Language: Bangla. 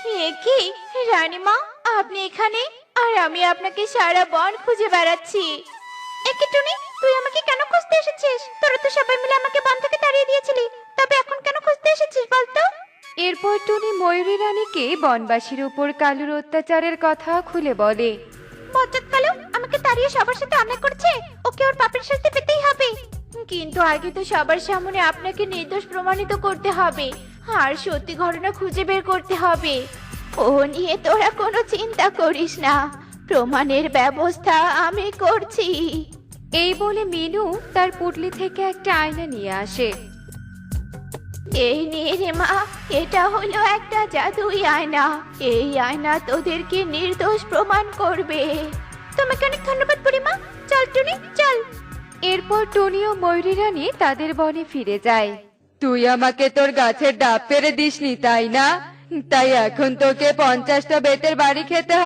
এ কি রানীমা, আপনি এখানে? আর আমি আপনাকে সারা বন খুঁজে বেড়াচ্ছি। একে টুনি, তুই আমাকে কেন খুঁজতে এসেছিস? তোরা তো সবাই মিলে আমাকে বন থেকে তাড়িয়ে দিয়েছিলি, তবে এখন কেন খুঁজতে এসেছিস বলতো? এরপর টুনি ময়ূরী রানীকে বনবাসীর উপর কালুর অত্যাচারের কথা খুলে বলে। বজ্জাত কালু আমাকে তাড়িয়ে সবার সাথে অন্যায় করছে, ওকে ওর পাপের শাস্তি পেতেই হবে। কিন্তু আগে তো সবার সামনে আপনাকে নির্দোষ প্রমাণিত করতে হবে, আর সত্যি ঘটনা খুঁজে বের করতে হবে। ও নিয়ে তোরা কোনো চিন্তা করিস না, প্রমাণের ব্যবস্থা আমি করছি। এই বলে মিনু তার পুটলি থেকে একটা আয়না নিয়ে আসে। এই নিয়ে রে মা, এটা হলো একটা জাদুই আয়না। এই আয়না তোদেরকে নির্দোষ প্রমাণ করবে। তোমাকে অনেক ধন্যবাদ বুড়িমা। চল টুনি চল। এরপর টুনি ও ময়ূরী রানী তাদের বনে ফিরে যায়। তুই আমাকে তোর গাছের ডাব পেরে দিসনি তাই না? তাই এখন তোকে 50টা বেতের বাড়ি খেতে